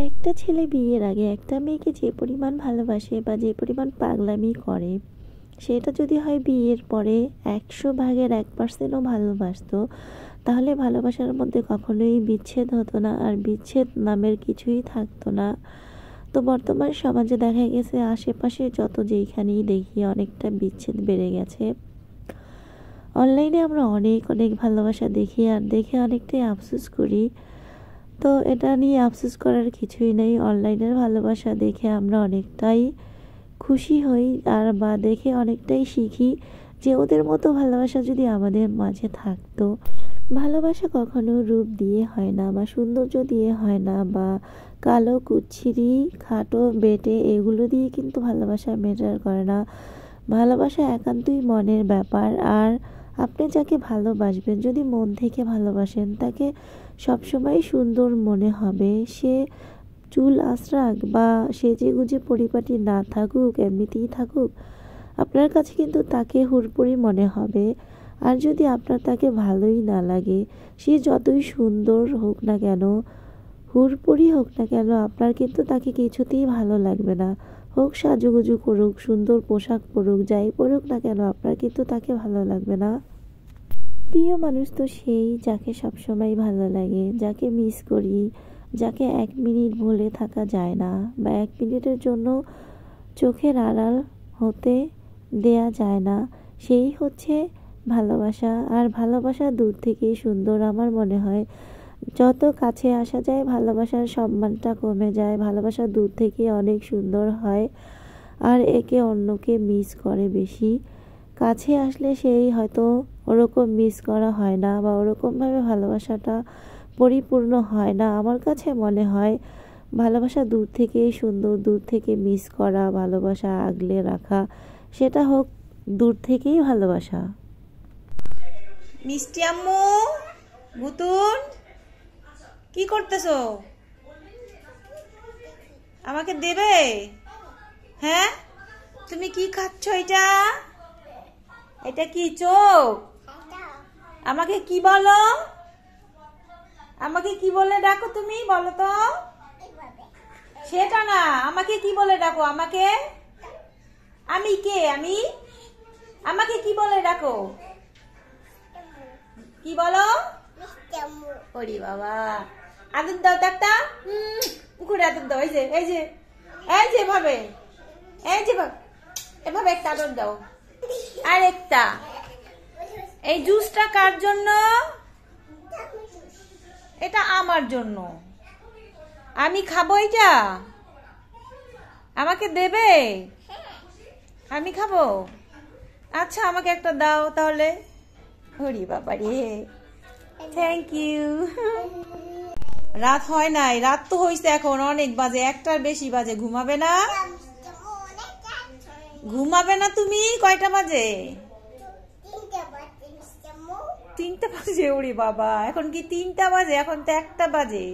একটা ছেলে বিয়ের আগে একটা মেয়েকে যে পরিমাণ ভালোবাসে বা যে পরিমাণ পাগলামি করে, সেটা যদি হয় বিয়ের পরে 100%ও ভালোবাসতো, তাহলে ভালোবাসার মধ্যে কখনোই বিচ্ছেদ হতো না, আর বিচ্ছেদ নামের কিছুই থাকতো না। তো বর্তমান সমাজে দেখা গেছে আশেপাশে যত যেইখানেই দেখি অনেকটা বিচ্ছেদ বেড়ে গেছে। অনলাইনে আমরা অনেক অনেক ভালোবাসা দেখি, আর দেখে অনেকটাই আফসোস করি। তো এটা নিয়ে আফসোস করার কিছুই নেই। অনলাইনের ভালোবাসা দেখে আমরা অনেকটাই খুশি হই, আর বা দেখে অনেকটাই শিখি যে ওদের মতো ভালোবাসা যদি আমাদের মাঝে থাকতো। ভালোবাসা কখনো রূপ দিয়ে হয় না, বা সৌন্দর্য দিয়ে হয় না, বা কালো কুচ্ছিরি খাটো বেটে এগুলো দিয়ে কিন্তু ভালোবাসা ম্যাটার করে না। ভালোবাসা একান্তই মনের ব্যাপার। আর আপনি যাকে ভালোবাসবেন, যদি মন থেকে ভালোবাসেন, তাকে সবসময় সুন্দর মনে হবে। সে চুল আঁচড়াক বা সেজে গুজে পরিপাটি না থাকুক, এমনিতেই থাকুক, আপনার কাছে কিন্তু তাকে হুড়পুরি মনে হবে। আর যদি আপনার তাকে ভালোই না লাগে, সে যতই সুন্দর হোক না কেন, হুড়পুরি হোক না কেন, আপনার কিন্তু তাকে কিছুতেই ভালো লাগবে না। হোক সাজুগুজু করুক, সুন্দর পোশাক পরুক, যাই পরুক না কেন, আপনার কিন্তু তাকে ভালো লাগবে না। প্রিয় মানুষ তো সেই যাকে সবসময় ভালো লাগে, যাকে মিস করি, যাকে 1 মিনিট ভুলে থাকা যায় না, বা 1 মিনিটের জন্য চোখের আড়াল হতে দেয়া যায় না, সেই হচ্ছে ভালোবাসা। আর ভালোবাসা দূর থেকেই সুন্দর। আমার মনে হয় যত কাছে আসা যায় ভালোবাসার সম্মানটা কমে যায়, ভালোবাসা দূর থেকে অনেক সুন্দর হয়, আর একে অন্যকে মিস করে বেশি। কাছে আসলে সেই হয়তো ওরকম মিস করা হয় না, বা ওরকমভাবে ভালোবাসাটা পরিপূর্ণ হয় না। আমার কাছে মনে হয় ভালোবাসা দূর থেকেই সুন্দর, দূর থেকে মিস করা, ভালোবাসা আগলে রাখা, সেটা হোক দূর থেকেই ভালোবাসা। মিষ্টি আম্মু, বুতুন, কি করতেছো? আমাকে দেবে? হ্যাঁ, তুমি কি খাচ্ছ? এটা এটা কি চোখ? আমাকে কি বলো? আমাকে কি বলে ডাকো তুমি? বলো তো। সেটা না, আমাকে কি বলে ডাকো? আমাকে আমি কে? আমাকে কি বলে ডাকো? কি বলো? ওরে বাবা, আদর দাও তো একটা। পুকুরে আদর দাও। এই যে এই যে এই যে এভাবে, এই যে এভাবে একটা আদর দাও। আর একটা, এই জুসটা কার জন্য? এটা আমার জন্য। আমি খাবো এটা? আমাকে দেবে? আমি খাবো? আচ্ছা, আমাকে একটা দাও তাহলে। হরি বাবা রে, থ্যাংক ইউ। রাত হয় নাই, রাত তো হয়েছে এখন অনেক বাজে, 1টার বেশি বাজে। ঘুমাবে না? ঘুমাবে না তুমি? কয়টা বাজে? 3টা বাজে। ওরে বাবা, এখন কি 3টা বাজে? এখন তো 1টা বাজে।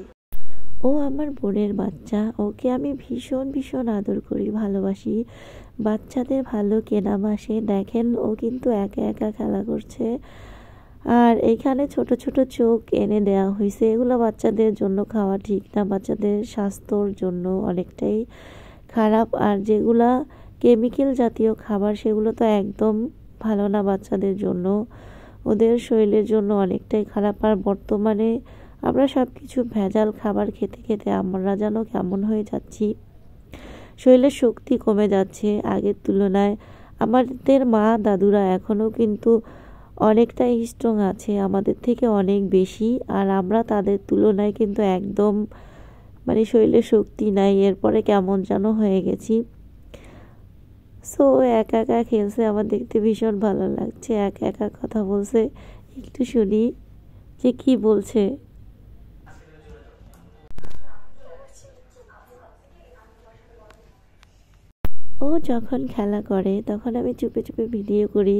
ও আমার বোনের বাচ্চা, ওকে আমি ভীষণ ভীষণ আদর করি, ভালোবাসি। বাচ্চাদের ভালো কেনাবাসে। দেখেন ও কিন্তু একা একা খেলা করছে, আর এখানে ছোট ছোট চোখ এনে দেওয়া হয়েছে। এগুলো বাচ্চাদের জন্য খাওয়া ঠিক না, বাচ্চাদের স্বাস্থ্যর জন্য অনেকটাই খারাপ। আর যেগুলা কেমিক্যাল জাতীয় খাবার, সেগুলো তো একদম ভালো না বাচ্চাদের জন্য, ওদের শরীরের জন্য অনেকটাই খারাপ। আর বর্তমানে আমরা সব কিছু ভেজাল খাবার খেতে খেতে আমরা যেন কেমন হয়ে যাচ্ছি, শরীরের শক্তি কমে যাচ্ছে আগের তুলনায়। আমাদের মা দাদুরা এখনও কিন্তু অনেকটাই স্ট্রং আছে, আমাদের থেকে অনেক বেশি। আর আমরা তাদের তুলনায় কিন্তু একদম শরীরে শক্তি নাই, এরপরে কেমন যেন হয়ে গেছি। সো একা একা খেলছে, আমার দেখতে ভীষণ ভালো লাগছে। একা একা কথা বলছে, একটু শুনি যে কি বলছে। ও যখন খেলা করে তখন আমি চুপে চুপে ভিডিও করি,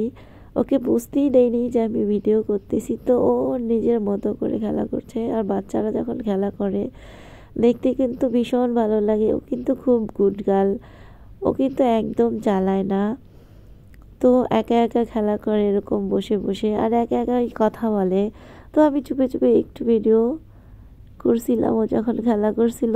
ওকে বুঝতেই দেয়নি যে আমি ভিডিও করতেছি। তো ও নিজের মতো করে খেলা করছে। আর বাচ্চারা যখন খেলা করে দেখতে কিন্তু ভীষণ ভালো লাগে। ও কিন্তু খুব গুড গার্ল, ও কিন্তু একদম জ্বালায় না। তো একা একা খেলা করে এরকম বসে বসে, আর একা একাই কথা বলে। তো আমি চুপে চুপে একটু ভিডিও করছিলাম ও যখন খেলা করছিল।